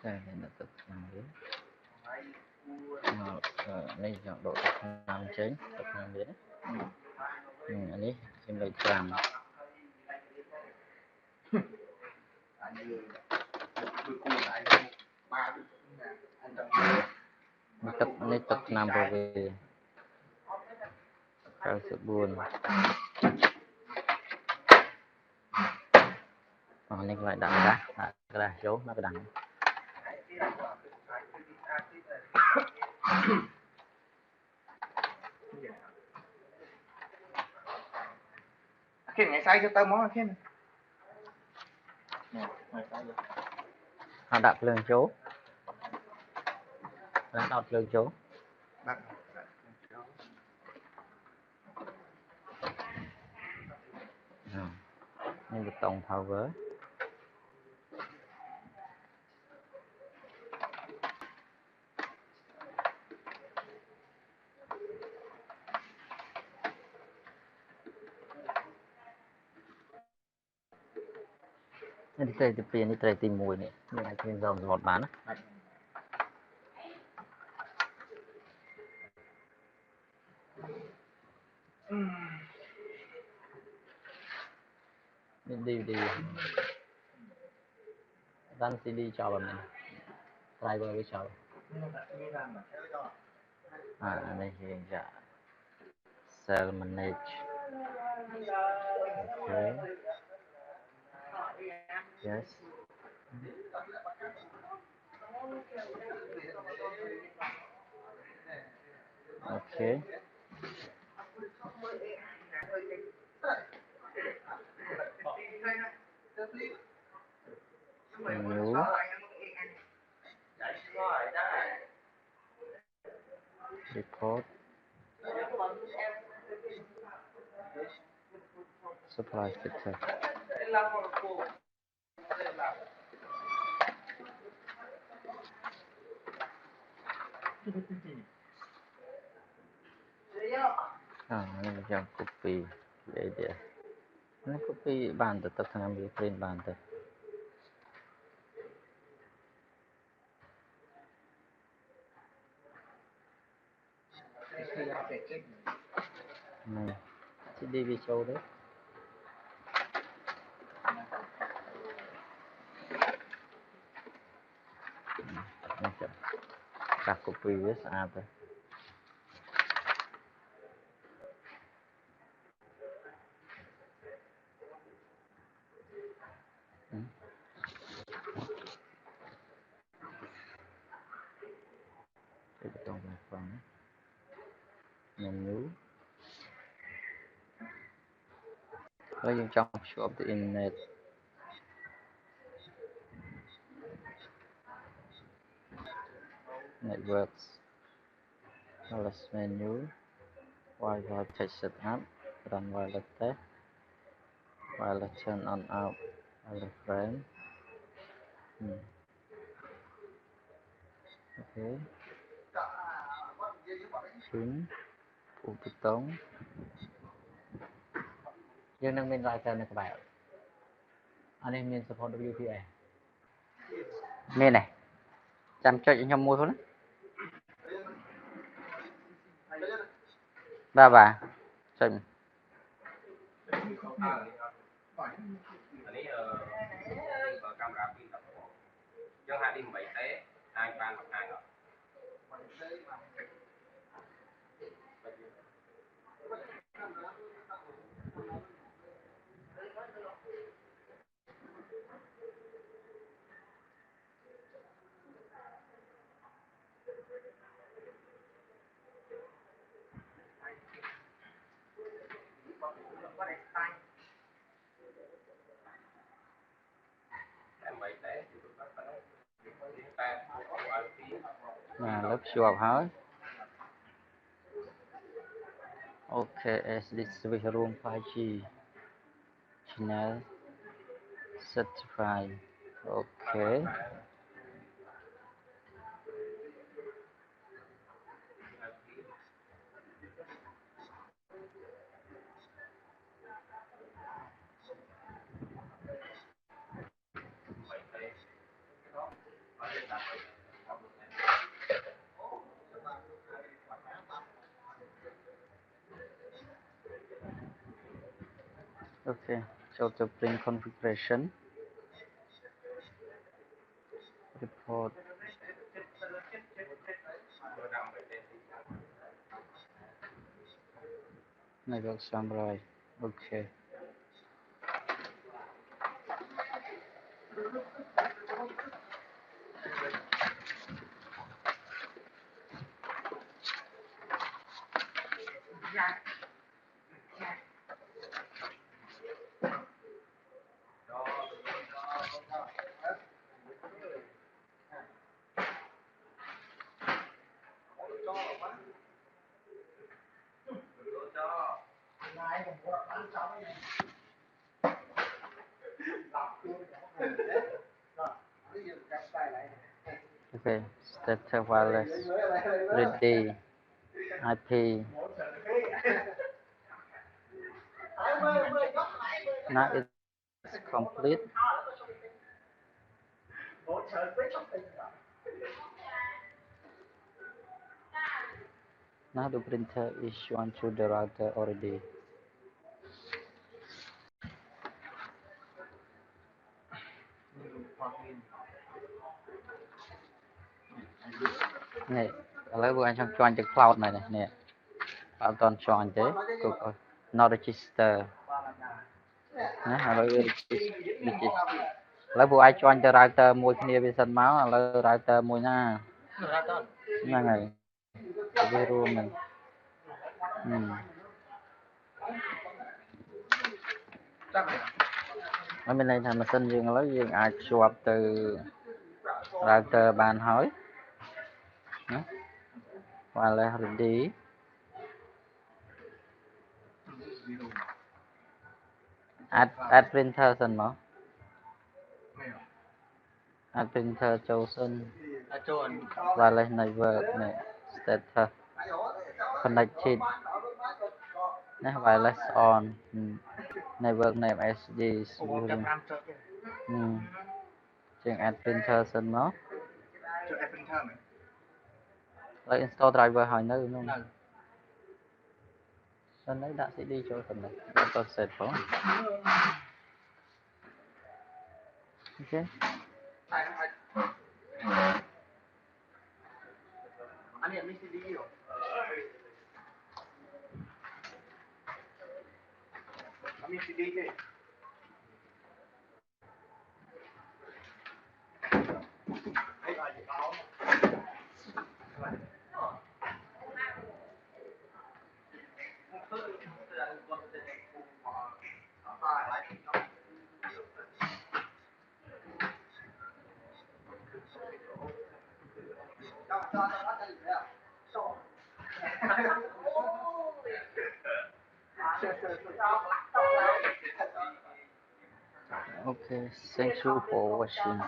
đây là tập làm biến đây chọn độ làm chính tập làm biến anh ấy xin lấy làm tập này tập làm rồi về cao sự buồn này lại đặt ra cái này dấu nó cái đằng khi ngày sai cho tao món khi này họ đặt lương chỗ đặt lương chỗ nhưng được tổng thao với đi chơi từ tiền đi chơi tìm mùi này nhưng mà trên dòng một bán đi đang CD cho bọn mình driver với cho đây hiện ra sell manage okay yes okay new report supply picture mình chọn copy để nó copy bàn từ tập thằng em print bàn từ này CD vi show đấy các copy với sao thôi cái tổng phần menu lấy dùng trong show of the internet networks wireless menu wireless test setup run wireless test wireless turn on out wireless frame okay pin phụ tống dương đang bên lại này các bạn anh em nên support WPA nên này chăm cho nhau mua thôi bà chừng lớp chuột hết ok as this switch room 5G channel certified ok Okay, show the print configuration report network summary. Okay. Okay, status wireless ready IP. Now it's complete. Now the printer is shown to the router already. Nè, lấy vừa anh xong join the cloud này này nè. Bạn toàn join thế, cục no register. Nè, lấy register. Lấy vừa ai join the router mua kia bên sân máu, lấy router mua nha. Nha này. Cái room này. Ở bên đây thì mình xin dương lấy dương ai swap từ router bàn hỏi. Và là ready. Add printer sân máu. Add printer chosen. Wireless network này. Status. Connected. Wireless on. Network name SD. Chuyện add printer sân máu. Lấy install driver hỏi nữa đúng không? Sân đấy đã sẽ đi cho phần này. Tôi set phone. Okay. Okay, thank you for watching.